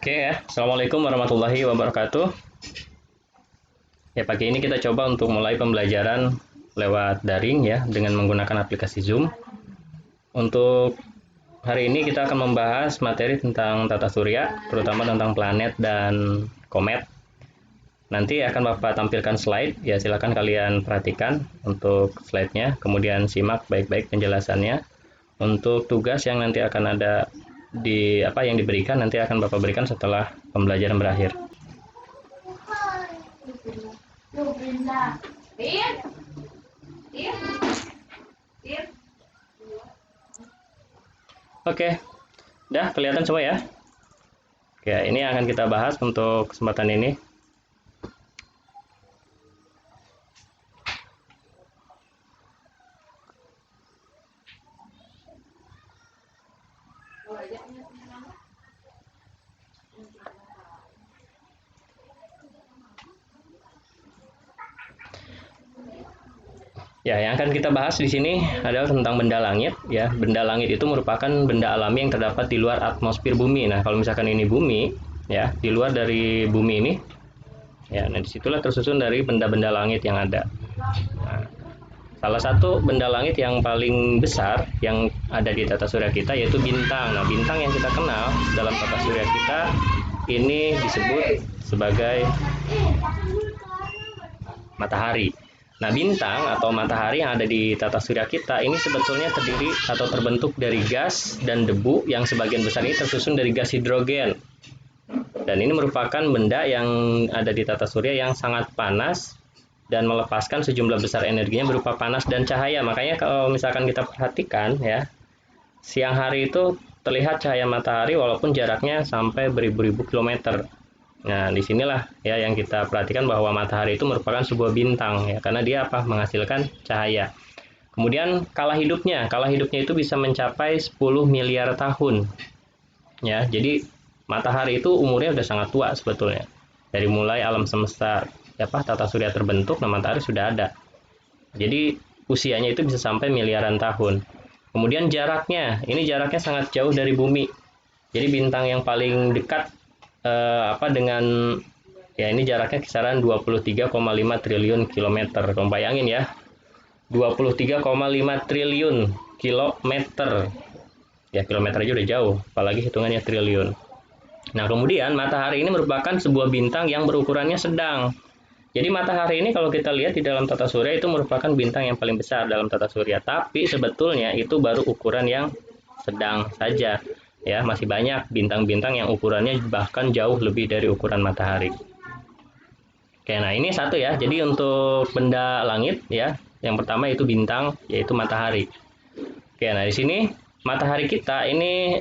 Oke ya, Assalamualaikum warahmatullahi wabarakatuh. Ya, pagi ini kita coba untuk mulai pembelajaran lewat daring ya, dengan menggunakan aplikasi Zoom. Untuk hari ini kita akan membahas materi tentang tata surya, terutama tentang planet dan komet. Nanti akan Bapak tampilkan slide, ya silakan kalian perhatikan untuk slide-nya, kemudian simak baik-baik penjelasannya. Untuk tugas yang nanti akan ada yang diberikan nanti akan Bapak berikan setelah pembelajaran berakhir. Oke, udah kelihatan semua ya? Oke, ini akan kita bahas untuk kesempatan ini. Ya, yang akan kita bahas di sini adalah tentang benda langit. Ya, benda langit itu merupakan benda alami yang terdapat di luar atmosfer bumi. Nah, kalau misalkan ini bumi, ya di luar dari bumi ini, ya, nah disitulah tersusun dari benda-benda langit yang ada. Nah, salah satu benda langit yang paling besar yang ada di tata surya kita yaitu bintang. Nah, bintang yang kita kenal dalam tata surya kita ini disebut sebagai matahari. Nah, bintang atau matahari yang ada di tata surya kita ini sebetulnya terdiri atau terbentuk dari gas dan debu yang sebagian besar ini tersusun dari gas hidrogen. Dan ini merupakan benda yang ada di tata surya yang sangat panas dan melepaskan sejumlah besar energinya berupa panas dan cahaya. Makanya kalau misalkan kita perhatikan ya, siang hari itu terlihat cahaya matahari walaupun jaraknya sampai beribu-ribu kilometer. Nah, disinilah ya yang kita perhatikan bahwa matahari itu merupakan sebuah bintang ya, karena dia menghasilkan cahaya. Kemudian kala hidupnya itu bisa mencapai 10 miliar tahun. Ya, jadi matahari itu umurnya sudah sangat tua sebetulnya. Dari mulai alam semesta tata surya terbentuk, nah matahari sudah ada. Jadi usianya itu bisa sampai miliaran tahun. Kemudian ini jaraknya sangat jauh dari bumi. Jadi bintang yang paling dekat dengan ya ini jaraknya kisaran 23,5 triliun kilometer. Kamu bayangin ya, 23,5 triliun kilometer. Ya, kilometer aja udah jauh, apalagi hitungannya triliun. Nah, kemudian matahari ini merupakan sebuah bintang yang berukurannya sedang. Jadi matahari ini kalau kita lihat di dalam tata surya itu merupakan bintang yang paling besar dalam tata surya, tapi sebetulnya itu baru ukuran yang sedang saja. Ya, masih banyak bintang-bintang yang ukurannya bahkan jauh lebih dari ukuran matahari. Oke, nah ini satu ya. Jadi untuk benda langit ya, yang pertama itu bintang, yaitu matahari. Oke, nah di sini matahari kita ini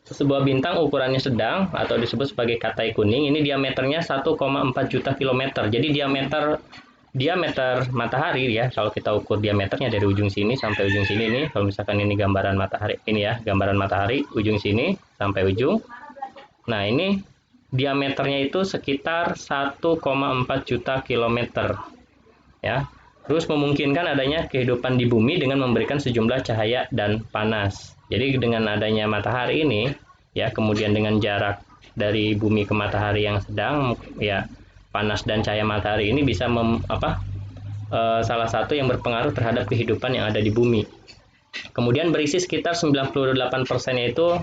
sebuah bintang ukurannya sedang atau disebut sebagai katai kuning. Ini diameternya 1,4 juta kilometer. Jadi diameter matahari ya, kalau kita ukur diameternya dari ujung sini sampai ujung sini nih, kalau misalkan ini gambaran matahari ini ya, gambaran matahari ujung sini sampai ujung. Nah, ini diameternya itu sekitar 1,4 juta kilometer. Ya. Terus memungkinkan adanya kehidupan di bumi dengan memberikan sejumlah cahaya dan panas. Jadi dengan adanya matahari ini ya, kemudian dengan jarak dari bumi ke matahari yang sedang ya, panas dan cahaya matahari ini bisa salah satu yang berpengaruh terhadap kehidupan yang ada di bumi. Kemudian berisi sekitar 98%-nya itu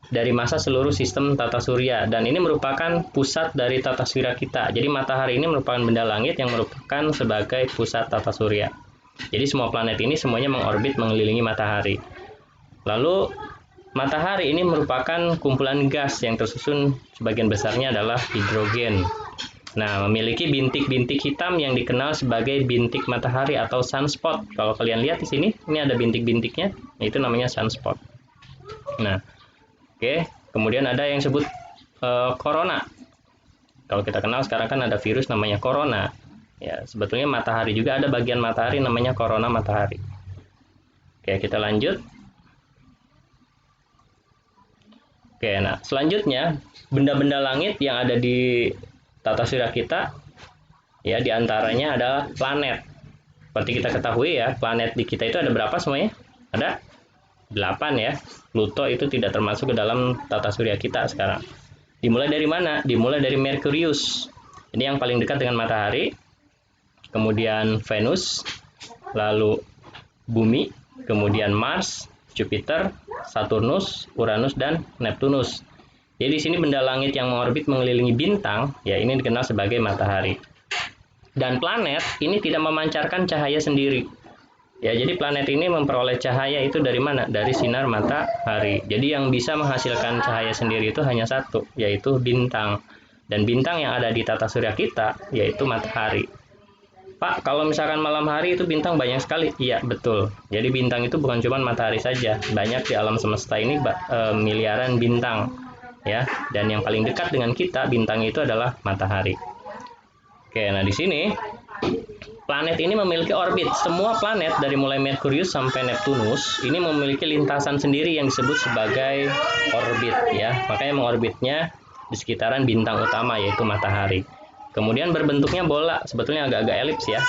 dari massa seluruh sistem tata surya, dan ini merupakan pusat dari tata surya kita. Jadi matahari ini merupakan benda langit yang merupakan sebagai pusat tata surya. Jadi semua planet ini semuanya mengorbit mengelilingi matahari. Lalu matahari ini merupakan kumpulan gas yang tersusun sebagian besarnya adalah hidrogen. Nah, memiliki bintik-bintik hitam yang dikenal sebagai bintik matahari atau sunspot. Kalau kalian lihat di sini, ini ada bintik-bintiknya, itu namanya sunspot. Nah, oke, kemudian ada yang disebut corona. Kalau kita kenal sekarang kan ada virus namanya corona. Ya, sebetulnya matahari juga ada bagian matahari namanya corona matahari. Oke, kita lanjut. Oke, nah selanjutnya benda-benda langit yang ada di tata surya kita ya, diantaranya adalah planet. Seperti kita ketahui ya, planet di kita itu ada berapa semuanya? Ada 8 ya. Pluto itu tidak termasuk ke dalam tata surya kita sekarang. Dimulai dari mana? Dimulai dari Merkurius. Ini yang paling dekat dengan matahari. Kemudian Venus, lalu Bumi, kemudian Mars, Jupiter, Saturnus, Uranus, dan Neptunus. Jadi di sini benda langit yang mengorbit mengelilingi bintang, ya ini dikenal sebagai matahari. Dan planet ini tidak memancarkan cahaya sendiri. Ya, jadi planet ini memperoleh cahaya itu dari mana? Dari sinar matahari. Jadi yang bisa menghasilkan cahaya sendiri itu hanya satu, yaitu bintang. Dan bintang yang ada di tata surya kita, yaitu matahari. Pak, kalau misalkan malam hari itu bintang banyak sekali. Iya, betul. Jadi bintang itu bukan cuma matahari saja. Banyak di alam semesta ini miliaran bintang. Ya, dan yang paling dekat dengan kita, bintang itu adalah matahari. Oke, nah di sini planet ini memiliki orbit. Semua planet dari mulai Merkurius sampai Neptunus ini memiliki lintasan sendiri yang disebut sebagai orbit ya. Makanya mengorbitnya di sekitaran bintang utama yaitu matahari. Kemudian berbentuknya bola, sebetulnya agak-agak elips ya,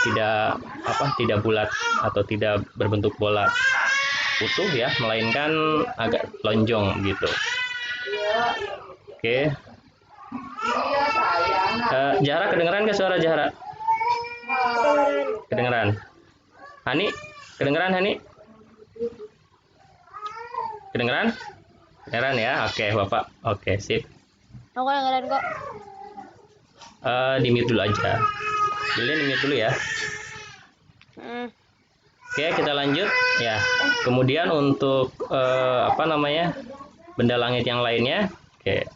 tidak bulat atau tidak berbentuk bola utuh ya, melainkan agak lonjong gitu. Oke. Jahra, kedengeran nggak suara Jahra? Kedengeran. Hani, kedengeran Hani? Kedengeran? Kedengeran ya? Oke, Bapak. Oke, sip. Aku kedengeran kok. Di mute dulu aja. Billy di mute dulu ya. Oke, kita lanjut ya. Kemudian untuk benda langit yang lainnya. Oke.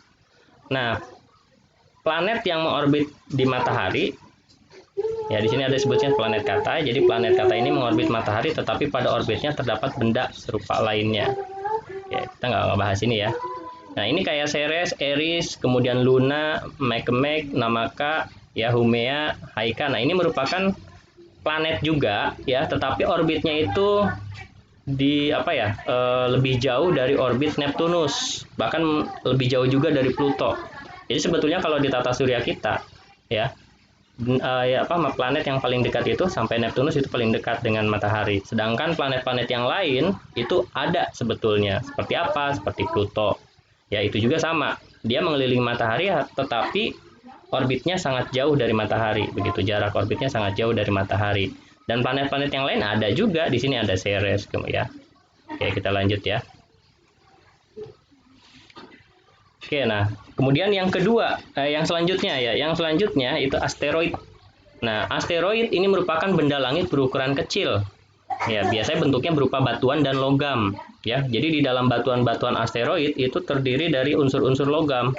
Nah, planet yang mengorbit di matahari ya, di sini ada sebutnya planet kata. Jadi planet kata ini mengorbit matahari, tetapi pada orbitnya terdapat benda serupa lainnya. Oke, kita nggak bahas ini ya. Nah, ini kayak Ceres, Eris, kemudian Luna, Makemake, Namaka, ya Haumea, Haika. Nah, ini merupakan planet juga ya, tetapi orbitnya itu lebih jauh dari orbit Neptunus, bahkan lebih jauh juga dari Pluto. Jadi sebetulnya kalau di tata surya kita ya, planet yang paling dekat itu sampai Neptunus itu paling dekat dengan matahari. Sedangkan planet-planet yang lain itu ada sebetulnya. Seperti apa? Seperti Pluto. Ya, itu juga sama. Dia mengelilingi matahari tetapi orbitnya sangat jauh dari matahari. Begitu, jarak orbitnya sangat jauh dari matahari. Dan planet-planet yang lain ada juga. Di sini ada Ceres ya. Oke, kita lanjut ya. Oke, nah, kemudian yang kedua, yang selanjutnya itu asteroid. Nah, asteroid ini merupakan benda langit berukuran kecil. Ya, biasanya bentuknya berupa batuan dan logam. Ya, jadi di dalam batuan-batuan asteroid itu terdiri dari unsur-unsur logam.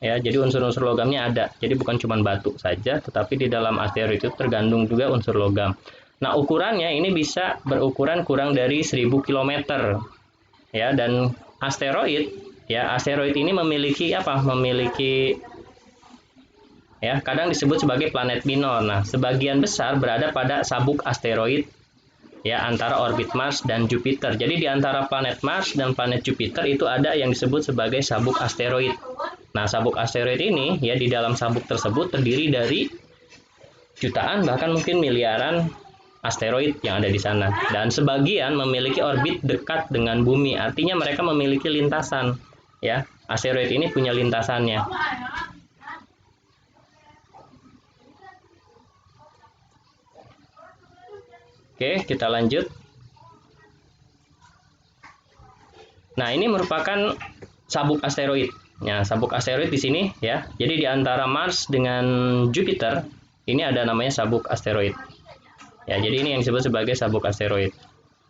Ya, jadi unsur-unsur logamnya ada. Jadi bukan cuma batu saja, tetapi di dalam asteroid itu tergandung juga unsur logam. Nah, ukurannya ini bisa berukuran kurang dari 1000 km. Ya, dan asteroid ini memiliki ya, kadang disebut sebagai planet minor. Nah, sebagian besar berada pada sabuk asteroid ya, antara orbit Mars dan Jupiter. Jadi di antara planet Mars dan planet Jupiter itu ada yang disebut sebagai sabuk asteroid. Nah, sabuk asteroid ini ya, di dalam sabuk tersebut terdiri dari jutaan bahkan mungkin miliaran asteroid yang ada di sana, dan sebagian memiliki orbit dekat dengan bumi. Artinya mereka memiliki lintasan ya. Asteroid ini punya lintasannya. Oke, kita lanjut. Nah, ini merupakan sabuk asteroid. Nah, sabuk asteroid di sini ya. Jadi di antara Mars dengan Jupiter ini ada namanya sabuk asteroid. Ya, jadi ini yang disebut sebagai sabuk asteroid.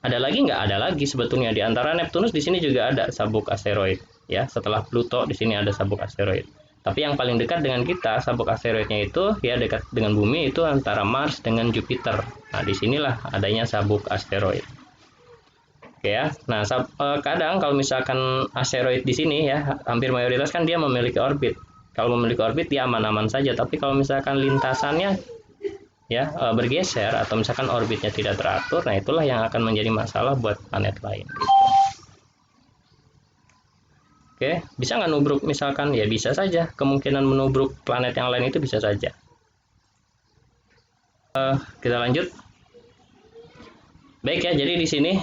Ada lagi nggak? Ada lagi sebetulnya. Di antara Neptunus di sini juga ada sabuk asteroid. Ya, setelah Pluto di sini ada sabuk asteroid. Tapi yang paling dekat dengan kita, sabuk asteroidnya itu ya dekat dengan bumi itu antara Mars dengan Jupiter. Nah, disinilah adanya sabuk asteroid. Oke ya. Nah, kadang kalau misalkan asteroid di sini ya, hampir mayoritas kan dia memiliki orbit. Kalau memiliki orbit dia aman-aman saja. Tapi kalau misalkan lintasannya ya bergeser atau misalkan orbitnya tidak teratur, nah itulah yang akan menjadi masalah buat planet lain. Gitu. Oke, bisa nggak nubruk misalkan? Ya bisa saja, kemungkinan menubruk planet yang lain itu bisa saja. Kita lanjut. Baik ya, jadi di sini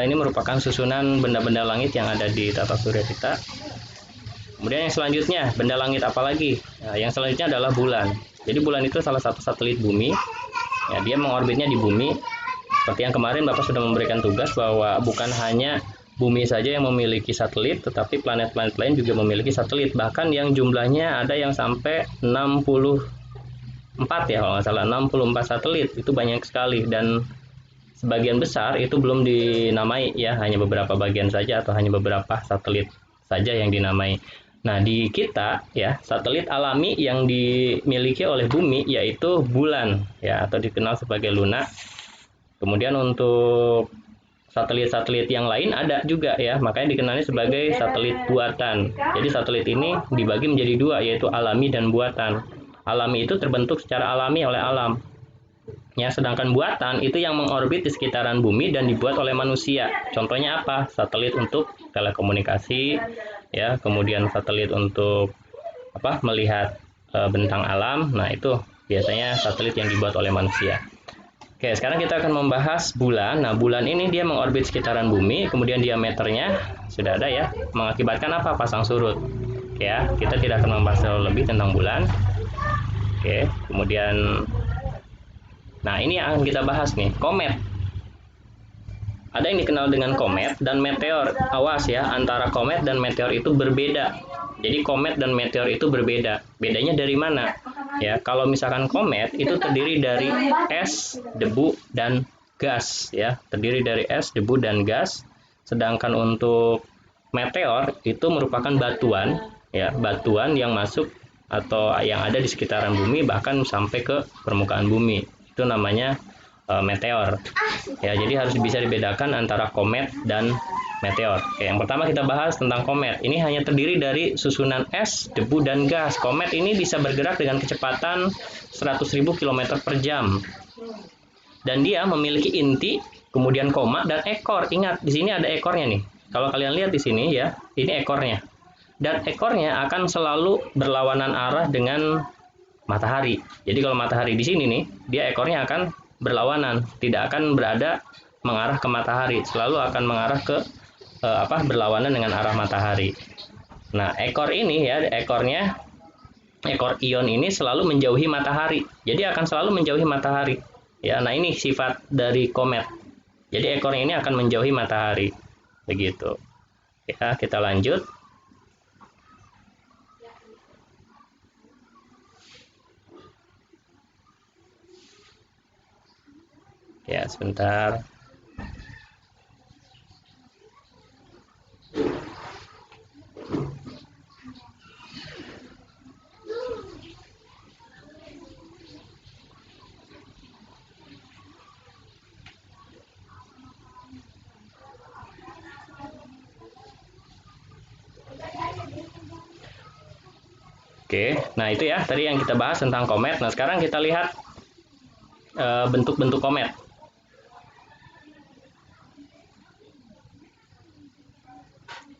ini merupakan susunan benda-benda langit yang ada di tata surya kita. Kemudian yang selanjutnya, benda langit apa lagi? Nah, yang selanjutnya adalah bulan. Jadi bulan itu salah satu satelit bumi. Ya, dia mengorbitnya di bumi. Seperti yang kemarin Bapak sudah memberikan tugas bahwa bukan hanya bumi saja yang memiliki satelit, tetapi planet-planet lain juga memiliki satelit. Bahkan yang jumlahnya ada yang sampai 64 ya kalau nggak salah, 64 satelit. Itu banyak sekali dan sebagian besar itu belum dinamai ya, hanya beberapa bagian saja atau hanya beberapa satelit saja yang dinamai. Nah, di kita ya, satelit alami yang dimiliki oleh bumi yaitu bulan ya, atau dikenal sebagai Luna. Kemudian untuk satelit-satelit yang lain ada juga ya, makanya dikenalnya sebagai satelit buatan. Jadi satelit ini dibagi menjadi dua, yaitu alami dan buatan. Alami itu terbentuk secara alami oleh alam. Ya, sedangkan buatan itu yang mengorbit di sekitaran bumi dan dibuat oleh manusia. Contohnya apa? Satelit untuk telekomunikasi, ya, kemudian satelit untuk melihat bentang alam. Nah, itu biasanya satelit yang dibuat oleh manusia. Oke, sekarang kita akan membahas bulan. Nah, bulan ini dia mengorbit sekitaran bumi, kemudian diameternya sudah ada ya, mengakibatkan apa? Pasang surut. Oke, ya, kita tidak akan membahas terlalu lebih tentang bulan. Oke, kemudian nah, ini yang akan kita bahas nih, komet. Ada yang dikenal dengan komet dan meteor. Awas ya, antara komet dan meteor itu berbeda. Jadi komet dan meteor itu berbeda. Bedanya dari mana? Ya, kalau misalkan komet itu terdiri dari es, debu, dan gas ya. Terdiri dari es, debu, dan gas. Sedangkan untuk meteor itu merupakan batuan ya, batuan yang masuk atau yang ada di sekitaran bumi bahkan sampai ke permukaan bumi. Itu namanya meteor. Ya, jadi harus bisa dibedakan antara komet dan meteor. Oke, yang pertama kita bahas tentang komet. Ini hanya terdiri dari susunan es, debu, dan gas. Komet ini bisa bergerak dengan kecepatan 100.000 km per jam. Dan dia memiliki inti, kemudian koma, dan ekor. Ingat, di sini ada ekornya nih. Kalau kalian lihat di sini ya, ini ekornya. Dan ekornya akan selalu berlawanan arah dengan matahari. Jadi kalau matahari di sini nih, dia ekornya akan berlawanan, tidak akan berada mengarah ke matahari, selalu akan mengarah ke berlawanan dengan arah matahari. Nah, ekor ini ya, ekor ion ini selalu menjauhi matahari. Jadi akan selalu menjauhi matahari. Ya, nah ini sifat dari komet. Jadi ekornya ini akan menjauhi matahari. Begitu. Ya, kita lanjut. Ya, sebentar. Oke, nah itu ya tadi yang kita bahas tentang komet. Nah, sekarang kita lihat bentuk-bentuk komet.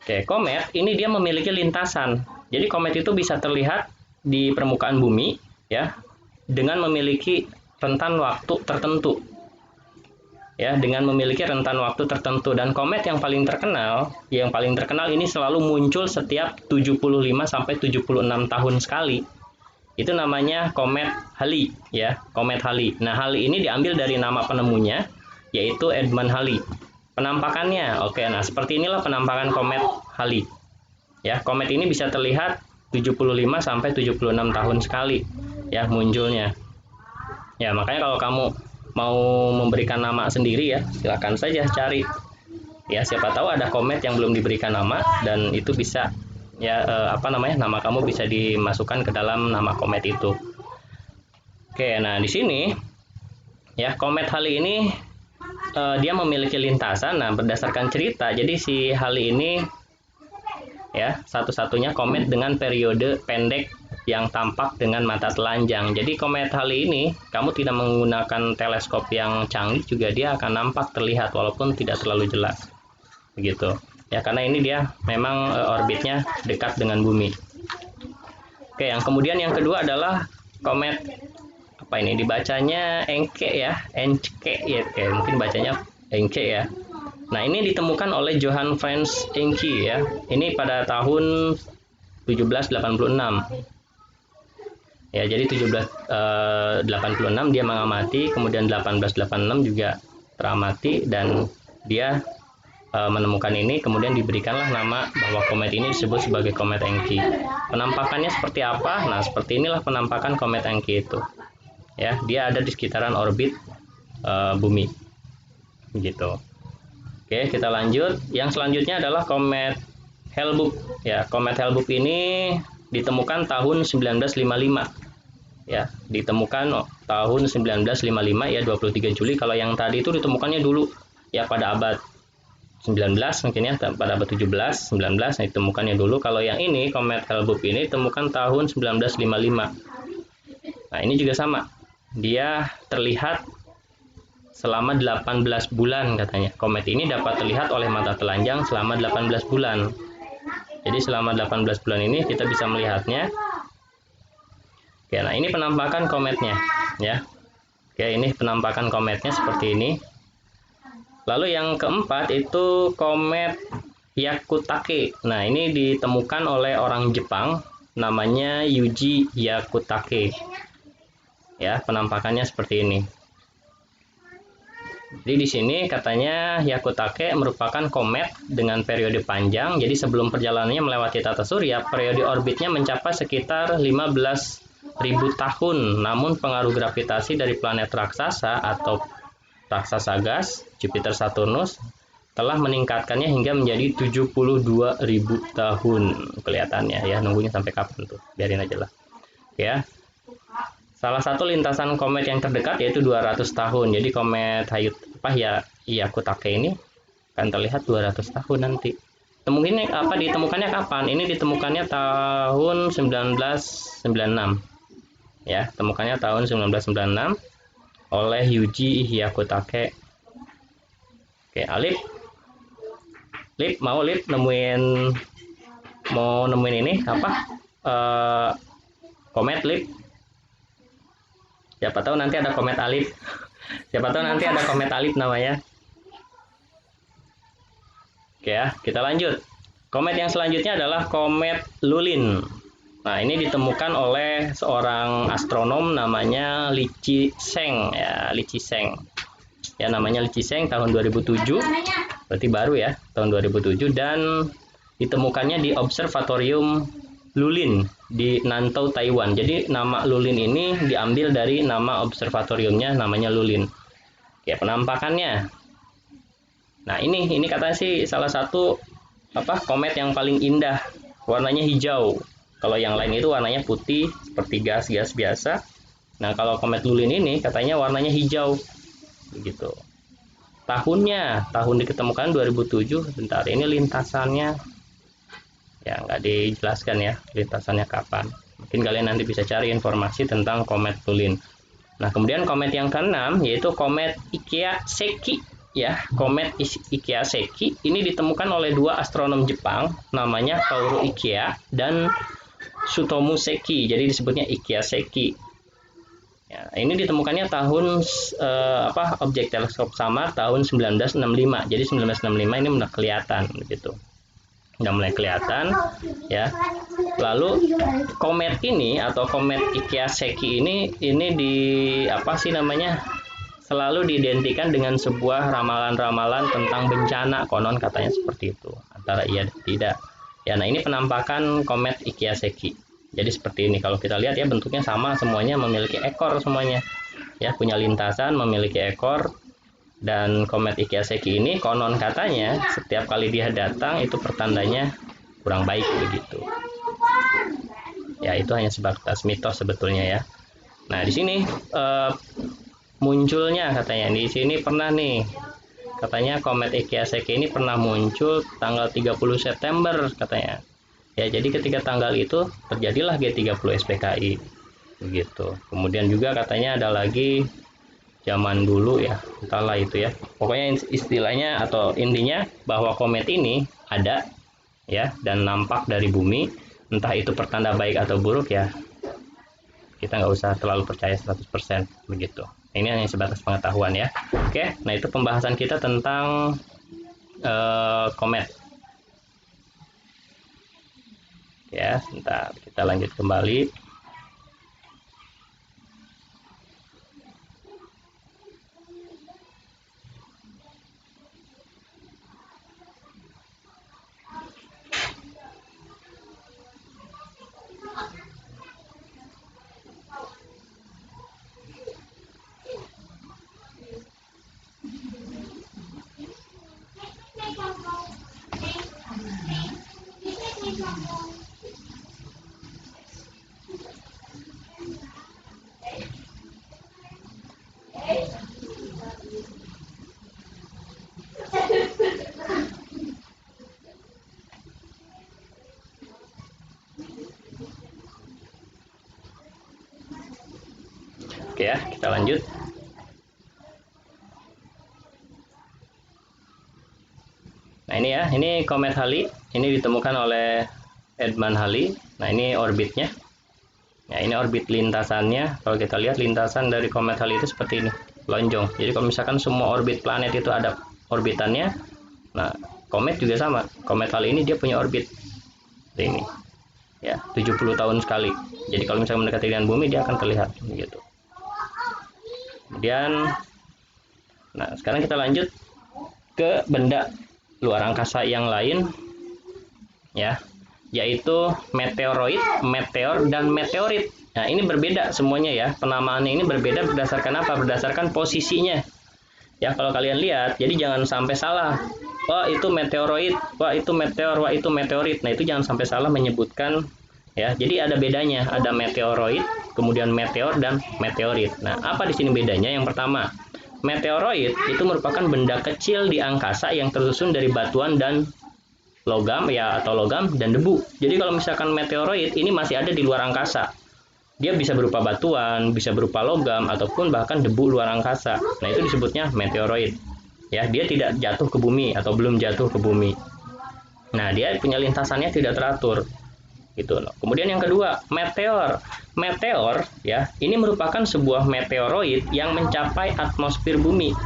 Oke, komet ini dia memiliki lintasan. Jadi komet itu bisa terlihat di permukaan bumi ya dengan memiliki rentan waktu tertentu. Ya, dengan memiliki rentan waktu tertentu, dan komet yang paling terkenal ini selalu muncul setiap 75 sampai 76 tahun sekali. Itu namanya komet Halley ya, komet Halley. Nah, Halley ini diambil dari nama penemunya yaitu Edmund Halley. Penampakannya, oke, nah seperti inilah penampakan komet Halley. Ya, komet ini bisa terlihat 75 sampai 76 tahun sekali ya munculnya. Ya, makanya kalau kamu mau memberikan nama sendiri ya, silakan saja cari. Ya, siapa tahu ada komet yang belum diberikan nama dan itu bisa ya nama kamu bisa dimasukkan ke dalam nama komet itu. Oke, nah di sini ya komet Halley ini dia memiliki lintasan. Nah, berdasarkan cerita, jadi si Halley ini ya satu-satunya komet dengan periode pendek yang tampak dengan mata telanjang. Jadi komet Halley ini kamu tidak menggunakan teleskop yang canggih juga dia akan nampak terlihat walaupun tidak terlalu jelas. Begitu. Ya, karena ini dia memang orbitnya dekat dengan bumi. Oke, yang kemudian yang kedua adalah komet apa ini dibacanya Encke ya, Encke ya, mungkin bacanya Encke ya. Nah, ini ditemukan oleh Johann Franz Encke ya. Ini pada tahun 1786. Ya, jadi 1786 dia mengamati, kemudian 1886 juga teramati, dan dia menemukan ini, kemudian diberikanlah nama bahwa komet ini disebut sebagai komet Encke. Penampakannya seperti apa? Nah, seperti inilah penampakan komet Encke itu. Ya, dia ada di sekitaran orbit bumi. Gitu. Oke, kita lanjut. Yang selanjutnya adalah komet Hale-Bopp. Ya, komet Hale-Bopp ini ditemukan tahun 1955. Ya, ditemukan tahun 1955 ya, 23 Juli. Kalau yang tadi itu ditemukannya dulu ya pada abad 19 mungkin ya, pada abad 17, 19 ditemukannya dulu. Kalau yang ini komet Hale-Bopp ini ditemukan tahun 1955. Nah, ini juga sama. Dia terlihat selama 18 bulan katanya. Komet ini dapat terlihat oleh mata telanjang selama 18 bulan. Jadi selama 18 bulan ini kita bisa melihatnya. Oke, nah ini penampakan kometnya ya. Oke, ini penampakan kometnya seperti ini. Lalu yang keempat itu komet Hyakutake. Nah, ini ditemukan oleh orang Jepang namanya Yuji Hyakutake. Ya, penampakannya seperti ini. Jadi di sini katanya Hyakutake merupakan komet dengan periode panjang. Jadi sebelum perjalanannya melewati tata surya, periode orbitnya mencapai sekitar 15.000 tahun. Namun pengaruh gravitasi dari planet raksasa atau raksasa gas, Jupiter Saturnus, telah meningkatkannya hingga menjadi 72.000 tahun. Kelihatannya ya, nunggunya sampai kapan tuh? Biarin aja lah. Ya. Salah satu lintasan komet yang terdekat yaitu 200 tahun. Jadi komet Hyakutake ini akan terlihat 200 tahun nanti. Ditemukannya kapan? Ini ditemukannya tahun 1996. Ya, temukannya tahun 1996 oleh Yuji Hyakutake. Oke, Alip. Mau nemuin ini apa? Komet Lip. Siapa tahu nanti ada komet Alip. Siapa tahu nanti ada komet Alip namanya. Oke ya, kita lanjut. Komet yang selanjutnya adalah komet Lulin. Nah, ini ditemukan oleh seorang astronom namanya Li Chi-seng ya, Li Chi-seng. Ya, namanya Li Chi-seng tahun 2007. Berarti baru ya, tahun 2007, dan ditemukannya di Observatorium Lulin di Nantou, Taiwan. Jadi nama Lulin ini diambil dari nama observatoriumnya, namanya Lulin. Ya, penampakannya. Nah, ini katanya sih salah satu komet yang paling indah. Warnanya hijau. Kalau yang lain itu warnanya putih seperti gas-gas biasa. Nah, kalau komet Lulin ini katanya warnanya hijau. Begitu. Tahun diketemukan 2007. Bentar, ini lintasannya ya nggak dijelaskan ya, lintasannya kapan. Mungkin kalian nanti bisa cari informasi tentang komet Lulin. Nah, kemudian komet yang keenam yaitu komet Ikea-Seki ya. Komet Ikea-Seki ini ditemukan oleh dua astronom Jepang namanya Kaoru Ikea dan Tsutomu Seki. Jadi disebutnya Ikea-Seki. Ya, ini ditemukannya tahun objek teleskop samar tahun 1965. Jadi 1965 ini udah kelihatan begitu. Udah mulai kelihatan ya. Lalu komet ini atau komet Ikea-Seki ini selalu diidentikan dengan sebuah ramalan-ramalan tentang bencana, konon katanya seperti itu, antara iya dan tidak ya. Nah, ini penampakan komet Ikea-Seki. Jadi seperti ini, kalau kita lihat ya bentuknya sama, semuanya memiliki ekor semuanya ya, punya lintasan, memiliki ekor. Dan komet Ikea-Seki ini konon katanya setiap kali dia datang itu pertandanya kurang baik begitu. Ya, itu hanya sebatas mitos sebetulnya ya. Nah, di sini munculnya katanya di sini pernah nih. Katanya komet Ikea-Seki ini pernah muncul tanggal 30 September katanya. Ya, jadi ketika tanggal itu terjadilah G30 SPKI begitu. Kemudian juga katanya ada lagi zaman dulu ya, entahlah itu ya. Pokoknya istilahnya atau intinya bahwa komet ini ada ya dan nampak dari bumi. Entah itu pertanda baik atau buruk ya, kita nggak usah terlalu percaya 100% begitu. Ini hanya sebatas pengetahuan ya. Oke, nah itu pembahasan kita tentang komet. Ya, sebentar kita lanjut kembali. Oke ya, kita lanjut. Nah ini ya, ini komet Halley. Ini ditemukan oleh Edmund Halley. Nah ini orbitnya. Nah ini orbit lintasannya. Kalau kita lihat lintasan dari komet Halley itu seperti ini, lonjong. Jadi kalau misalkan semua orbit planet itu ada orbitannya, nah komet juga sama. Komet Halley ini dia punya orbit seperti ini. Ya, 70 tahun sekali. Jadi kalau misalnya mendekati dengan bumi dia akan terlihat begitu. Kemudian, nah sekarang kita lanjut ke benda luar angkasa yang lain, ya, yaitu meteoroid, meteor, dan meteorit. Nah ini berbeda semuanya ya, penamaannya ini berbeda berdasarkan apa? Berdasarkan posisinya. Ya kalau kalian lihat, jadi jangan sampai salah. Wah itu meteoroid, wah itu meteor, wah itu meteorit. Nah itu jangan sampai salah menyebutkan. Ya, jadi ada bedanya, ada meteoroid, kemudian meteor dan meteorit. Nah, apa di sini bedanya? Yang pertama, meteoroid itu merupakan benda kecil di angkasa yang tersusun dari batuan dan logam ya, atau logam dan debu. Jadi kalau misalkan meteoroid ini masih ada di luar angkasa. Dia bisa berupa batuan, bisa berupa logam ataupun bahkan debu luar angkasa. Nah, itu disebutnya meteoroid. Ya, dia tidak jatuh ke bumi atau belum jatuh ke bumi. Nah, dia punya lintasannya tidak teratur. Gitu loh. Kemudian yang kedua, meteor. Meteor ya, ini merupakan sebuah meteoroid yang mencapai atmosfer bumi.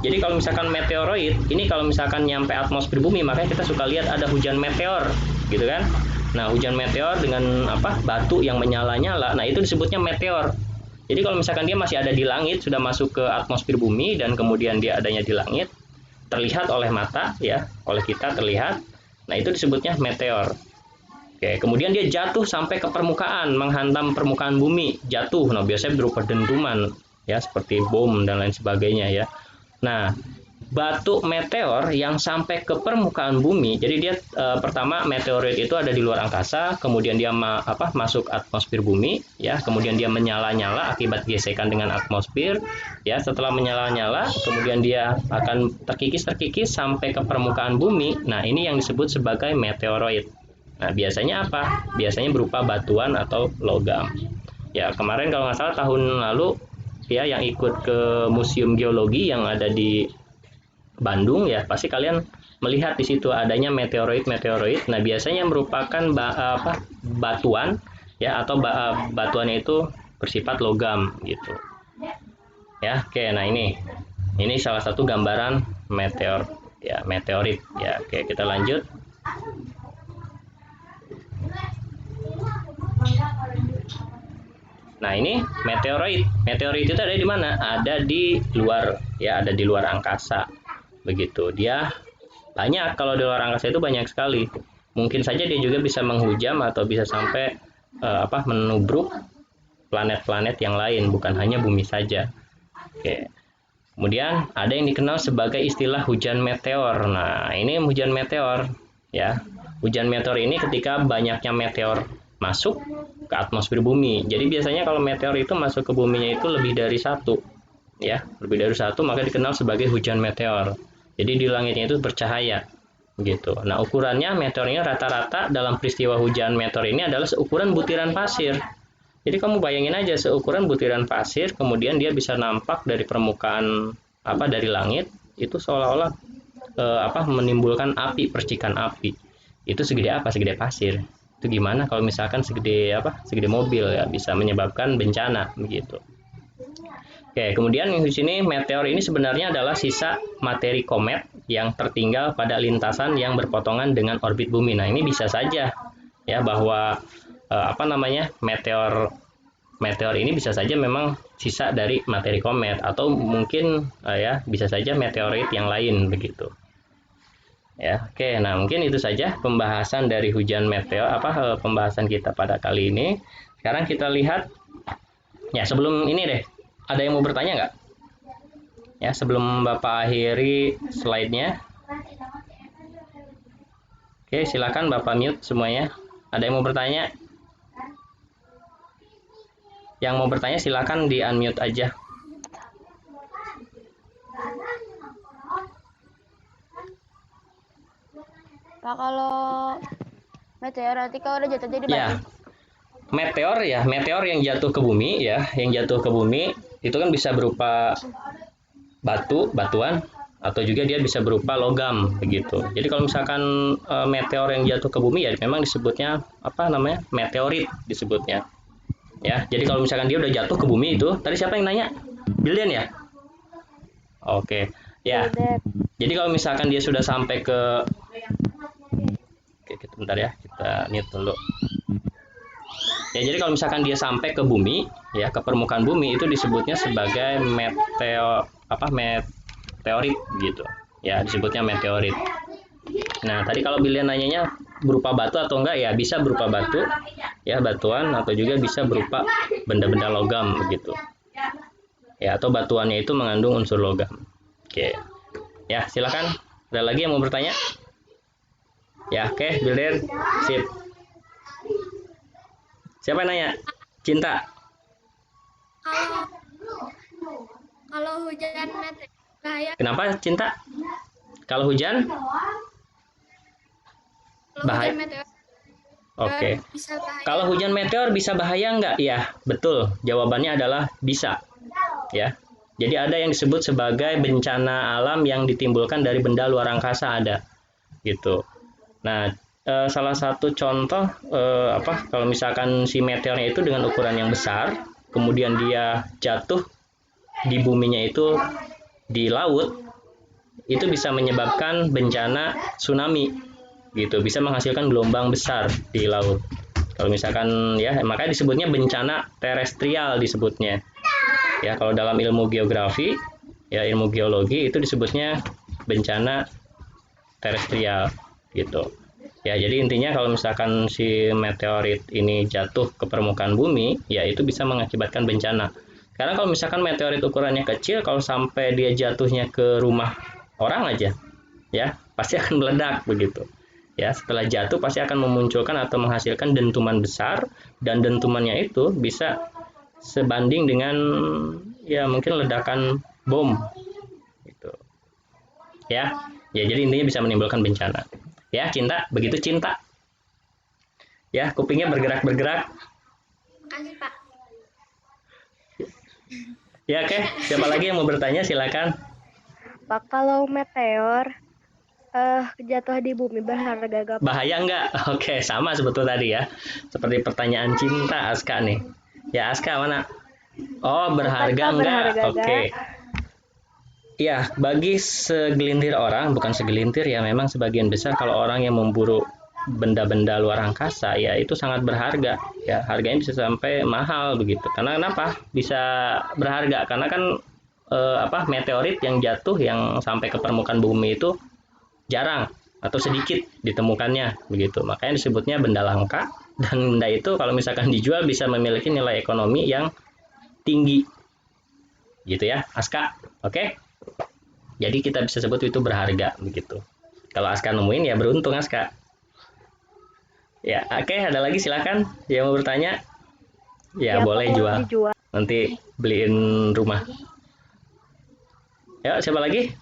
Jadi kalau misalkan meteoroid, ini kalau misalkan nyampe atmosfer bumi, makanya kita suka lihat ada hujan meteor, gitu kan? Nah, hujan meteor dengan apa? Batu yang menyala-nyala. Nah, itu disebutnya meteor. Jadi kalau misalkan dia masih ada di langit, sudah masuk ke atmosfer bumi dan kemudian dia adanya di langit, terlihat oleh mata ya, oleh kita terlihat. Nah, itu disebutnya meteor. Oke, kemudian dia jatuh sampai ke permukaan, menghantam permukaan bumi, jatuh. Nah, biasanya berupa dentuman, ya, seperti bom dan lain sebagainya, ya. Nah, batu meteor yang sampai ke permukaan bumi, jadi dia pertama meteorit itu ada di luar angkasa, kemudian dia masuk atmosfer bumi, ya, kemudian dia menyala-nyala akibat gesekan dengan atmosfer, ya. Setelah menyala-nyala, kemudian dia akan terkikis-terkikis sampai ke permukaan bumi. Nah, ini yang disebut sebagai meteoroid. Nah, biasanya apa? Biasanya berupa batuan atau logam. Ya, kemarin kalau nggak salah tahun lalu ya yang ikut ke Museum Geologi yang ada di Bandung ya, pasti kalian melihat di situ adanya meteoroid-meteoroid. Nah, biasanya merupakan batuan ya atau batuannya itu bersifat logam gitu. Ya, oke. Nah, ini salah satu gambaran meteor ya, meteorit ya. Oke, kita lanjut. Nah, ini meteoroid. Meteoroid itu ada di mana? Ada di luar ya, ada di luar angkasa. Begitu. Dia banyak, kalau di luar angkasa itu banyak sekali. Mungkin saja dia juga bisa menghujam atau bisa sampai menubruk planet-planet yang lain, bukan hanya bumi saja. Oke. Kemudian ada yang dikenal sebagai istilah hujan meteor. Nah, ini hujan meteor ya. Hujan meteor ini ketika banyaknya meteor masuk ke atmosfer bumi. Jadi biasanya kalau meteor itu masuk ke buminya itu lebih dari satu, ya, lebih dari satu, maka dikenal sebagai hujan meteor. Jadi di langitnya itu bercahaya, gitu. Nah, ukurannya meteornya rata-rata dalam peristiwa hujan meteor ini adalah seukuran butiran pasir. Jadi kamu bayangin aja seukuran butiran pasir, kemudian dia bisa nampak dari permukaan dari langit itu seolah-olah menimbulkan api, percikan api. Itu segede apa? Segede pasir. Itu gimana kalau misalkan segede segede mobil ya, bisa menyebabkan bencana begitu. Oke, kemudian di sini meteor ini sebenarnya adalah sisa materi komet yang tertinggal pada lintasan yang berpotongan dengan orbit bumi. Nah, ini bisa saja ya bahwa apa namanya, meteor meteor ini bisa saja memang sisa dari materi komet atau mungkin ya bisa saja meteorit yang lain begitu. Ya, oke. Nah, mungkin itu saja pembahasan dari hujan meteor pembahasan kita pada kali ini. Sekarang kita lihat ya sebelum ini deh, ada yang mau bertanya nggak? Ya, sebelum Bapak akhiri slide-nya. Oke, silakan Bapak mute semuanya. Ada yang mau bertanya? Yang mau bertanya silakan di unmute aja. Pak, kalau meteor nanti kalau udah jatuh jadi Ya, meteor yang jatuh ke bumi ya, yang jatuh ke bumi itu kan bisa berupa batuan atau juga dia bisa berupa logam begitu. Jadi kalau misalkan meteor yang jatuh ke bumi ya memang disebutnya apa namanya? Meteorit disebutnya. Ya, jadi kalau misalkan dia udah jatuh ke bumi itu, tadi siapa yang nanya? Billion ya? Oke. Ya. Jadi kalau misalkan dia sudah sampai ke Oke, kita bentar ya, kita mute dulu. Ya, jadi kalau misalkan dia sampai ke bumi, ya ke permukaan bumi itu disebutnya sebagai meteorit gitu. Ya, disebutnya meteorit. Nah, tadi kalau Billion nanyanya berupa batu atau enggak, ya bisa berupa batu, ya batuan atau juga bisa berupa benda-benda logam begitu. Ya, atau batuannya itu mengandung unsur logam. Oke. Ya, silakan. Ada lagi yang mau bertanya? Ya, oke, Billion. Sip. Siapa yang nanya? Cinta. kalau kalau hujan meteor bahaya. Kenapa Cinta? Kalau hujan? Kalau Bahaya. hujan meteor Oke. bisa bahaya. Kalau hujan meteor bisa bahaya nggak? Ya, betul. Jawabannya adalah bisa. Ya. Jadi ada yang disebut sebagai bencana alam yang ditimbulkan dari benda luar angkasa ada. Gitu. Nah, salah satu contoh kalau misalkan si meteornya itu dengan ukuran yang besar, kemudian dia jatuh di buminya itu di laut, itu bisa menyebabkan bencana tsunami gitu, bisa menghasilkan gelombang besar di laut. Kalau misalkan ya makanya disebutnya bencana terestrial disebutnya. Ya, kalau dalam ilmu geografi, ya ilmu geologi itu disebutnya bencana terestrial gitu. Ya, jadi intinya kalau misalkan si meteorit ini jatuh ke permukaan bumi, ya itu bisa mengakibatkan bencana. Karena kalau misalkan meteorit ukurannya kecil, kalau sampai dia jatuhnya ke rumah orang aja, ya pasti akan meledak begitu. Ya, setelah jatuh pasti akan memunculkan atau menghasilkan dentuman besar, dan dentumannya itu bisa sebanding dengan ya mungkin ledakan bom gitu. Ya. Ya, jadi intinya bisa menimbulkan bencana. Ya, Cinta, begitu Cinta. Ya, kupingnya bergerak-bergerak. Makasih, Pak. Ya, oke. Siapa lagi yang mau bertanya? Silakan. Pak, kalau meteor jatuh di bumi berharga gak, Pak? Bahaya nggak? Oke, sama sebetulnya tadi ya. Seperti pertanyaan Cinta Aska nih. Ya, Aska mana? Oh, berharga Pak, enggak? berharga Oke. Ya, bagi segelintir orang, bukan segelintir ya, memang sebagian besar kalau orang yang memburu benda-benda luar angkasa ya itu sangat berharga. Ya, harganya bisa sampai mahal begitu. Karena kenapa? Bisa berharga karena kan meteorit yang jatuh yang sampai ke permukaan bumi itu jarang atau sedikit ditemukannya begitu. Makanya disebutnya benda langka, dan benda itu kalau misalkan dijual bisa memiliki nilai ekonomi yang tinggi. Gitu ya, Aska. Oke? Jadi kita bisa sebut itu berharga begitu. Kalau Aska nemuin ya beruntung Aska. Ya, oke, ada lagi silakan yang mau bertanya. Ya, Ya, Pak, boleh kalau jual. dijual. Nanti beliin rumah. Ya, siapa lagi?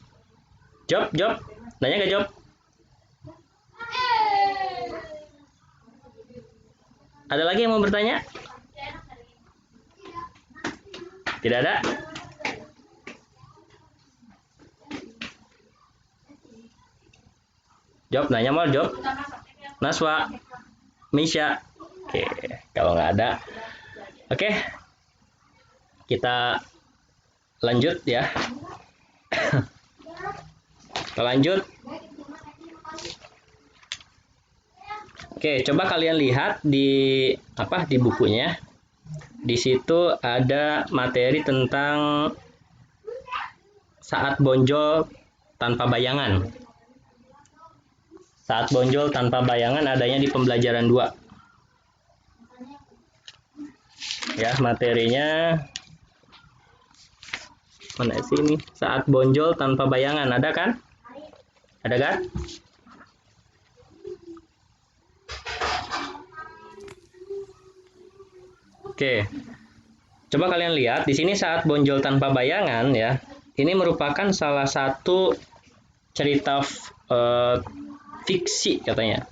Job. Nanya ke Job? Ada lagi yang mau bertanya? Tidak ada? Job, nanya mau Job? Naswa, Misha. Oke, kalau nggak ada. Oke, kita lanjut ya. Kita lanjut. Oke, coba kalian lihat di di bukunya. Di situ ada materi tentang saat bonjol tanpa bayangan. Saat bonjol tanpa bayangan adanya di pembelajaran 2. Ya, materinya mana sih ini? Saat bonjol tanpa bayangan, ada kan? Ada kan? Oke. Coba kalian lihat di sini saat bonjol tanpa bayangan ya. Ini merupakan salah satu cerita fiksi katanya.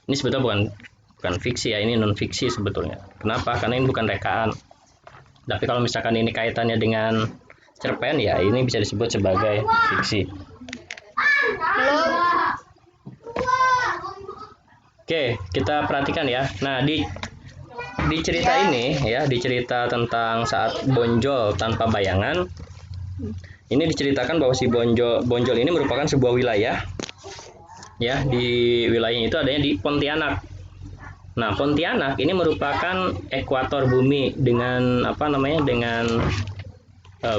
Ini sebetulnya bukan fiksi ya, ini non fiksi sebetulnya. Kenapa? Karena ini bukan rekaan. Tapi kalau misalkan ini kaitannya dengan cerpen ya, ini bisa disebut sebagai fiksi. Oke, kita perhatikan ya. Nah, di cerita ini ya, di cerita tentang saat bonjol tanpa bayangan, ini diceritakan bahwa si bonjol ini merupakan sebuah wilayah. Ya, di wilayah itu adanya di Pontianak. Nah, Pontianak ini merupakan ekuator bumi dengan dengan 0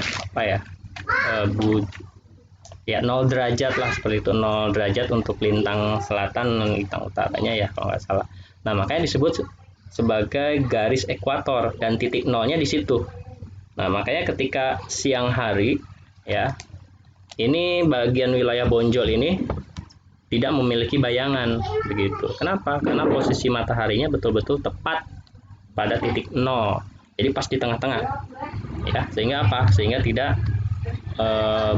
derajat lah, seperti itu, 0 derajat untuk lintang selatan dan lintang utaranya ya kalau nggak salah. Nah, makanya disebut sebagai garis ekuator dan titik nolnya di situ. Nah, makanya ketika siang hari ya, ini bagian wilayah bonjol ini tidak memiliki bayangan begitu. Kenapa? Karena posisi mataharinya betul-betul tepat pada titik nol. Jadi pas di tengah-tengah. Ya, sehingga apa? Sehingga tidak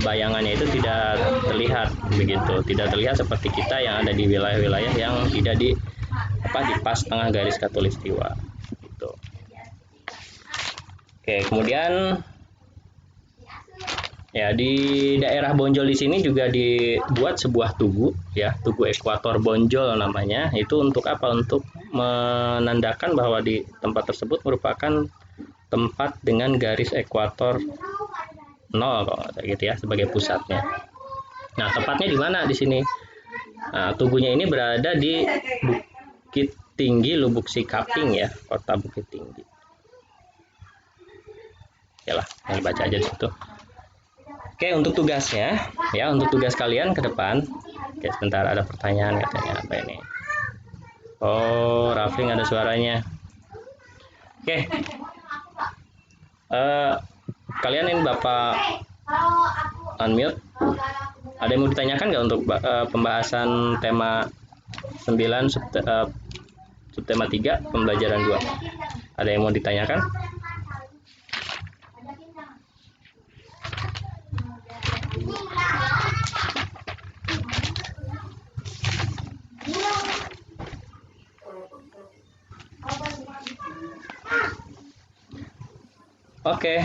bayangannya itu tidak terlihat begitu, tidak terlihat seperti kita yang ada di wilayah-wilayah yang tidak di pas tengah garis khatulistiwa gitu. Oke, kemudian ya di daerah bonjol di sini juga dibuat sebuah tugu ya, tugu ekuator bonjol namanya. Itu untuk apa? Untuk menandakan bahwa di tempat tersebut merupakan tempat dengan garis ekuator 0 kalau gitu ya, sebagai pusatnya. Nah, tepatnya di mana di sini? Nah, tugunya ini berada di Bukit Tinggi Lubuk Sikaping ya, kota Bukit Tinggi. Yalah, yang baca aja di situ. Oke, untuk tugasnya ya, untuk tugas kalian ke depan. Oke, sebentar, ada pertanyaan katanya apa ini? Oh, Rafling ada suaranya. Oke. Kalian ini Bapak unmute. Ada yang mau ditanyakan nggak untuk pembahasan tema 9 subtema 3 pembelajaran 2? Ada yang mau ditanyakan? Oke,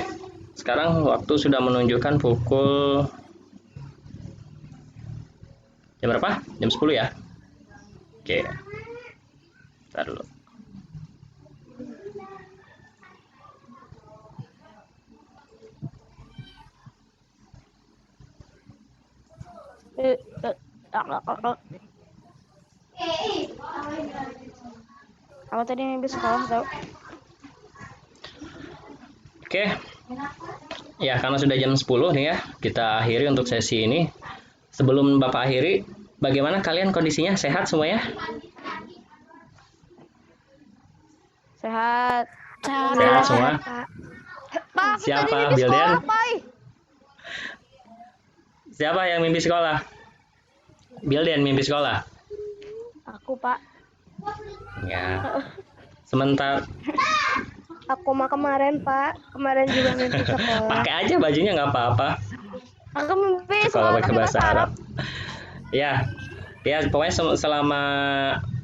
sekarang waktu sudah menunjukkan pukul jam berapa? Jam 10 ya? Oke, bentar dulu. Aku tadi mimpi sekolah tau. Oke, ya karena sudah jam 10 nih ya, kita akhiri untuk sesi ini. Sebelum Bapak akhiri, bagaimana kalian kondisinya? Sehat semuanya? Sehat. Sehat semua? Pak, Siapa? Bilden? Siapa yang mimpi sekolah? Bilden mimpi sekolah? Aku, Pak. Ya. Sementara Aku mah kemarin, Pak. Kemarin juga mimpi sekolah. pakai aja bajunya nggak apa-apa. Aku mimpi Kalau sekolah pakai bahasa Arab. Ya, pokoknya selama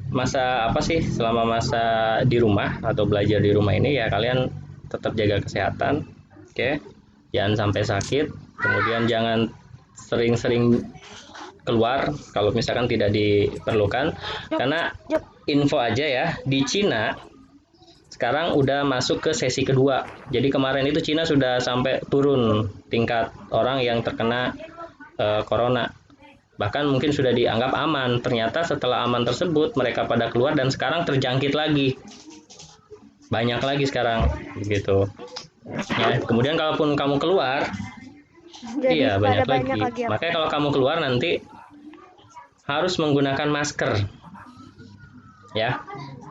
masa selama masa di rumah atau belajar di rumah ini ya kalian tetap jaga kesehatan, oke? Jangan sampai sakit. Kemudian jangan sering-sering keluar kalau misalkan tidak diperlukan. Karena info aja ya, di Cina sekarang udah masuk ke sesi kedua. Jadi kemarin itu Cina sudah sampai turun tingkat orang yang terkena corona. Bahkan mungkin sudah dianggap aman. Ternyata setelah aman tersebut mereka pada keluar dan sekarang terjangkit lagi. Banyak lagi sekarang begitu. Ya, kemudian kalaupun kamu keluar, Jadi iya pada banyak banyak lagi. lagi ya. Makanya kalau kamu keluar nanti harus menggunakan masker. Ya,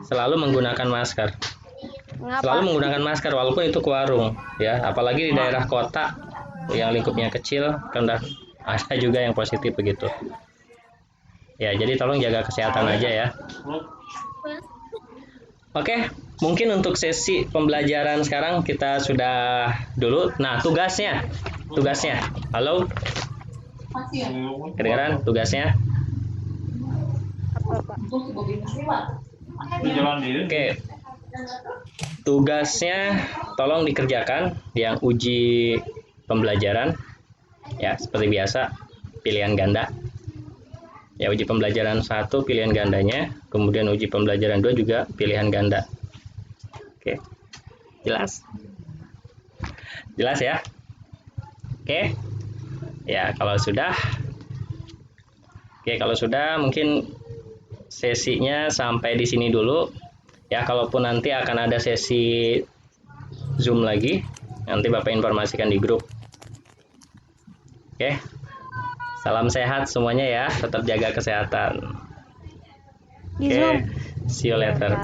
selalu menggunakan masker. Selalu menggunakan masker walaupun itu ke warung, ya. Apalagi di daerah kota yang lingkupnya kecil, kan ada juga yang positif begitu. Ya, jadi tolong jaga kesehatan aja ya. Oke, mungkin untuk sesi pembelajaran sekarang kita sudah dulu. Nah, tugasnya. Halo, kedengaran tugasnya? Apa Pak? Oke, tugasnya tolong dikerjakan yang uji pembelajaran. Ya, seperti biasa, pilihan ganda. Ya, uji pembelajaran 1 pilihan gandanya, kemudian uji pembelajaran 2 juga pilihan ganda. Oke. Jelas? Jelas ya? Oke. Ya, kalau sudah mungkin sesinya sampai di sini dulu. Ya, kalaupun nanti akan ada sesi Zoom lagi, nanti Bapak informasikan di grup. Oke. Salam sehat semuanya ya, tetap jaga kesehatan. Oke, see you later.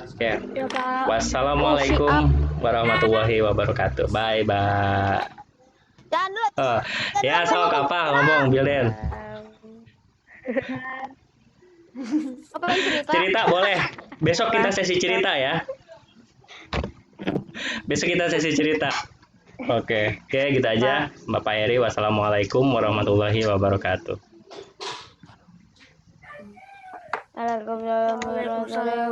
Oke, Ya Pak. wassalamualaikum warahmatullahi wabarakatuh. Bye bye. Oh, ya sok apa ngomong Bilden? Apa cerita? Cerita boleh. Besok kita sesi cerita ya. Besok kita sesi cerita. Oke, gitu aja. Bapak Eri, wassalamualaikum warahmatullahi wabarakatuh. Waalaikumsalam warahmatullahi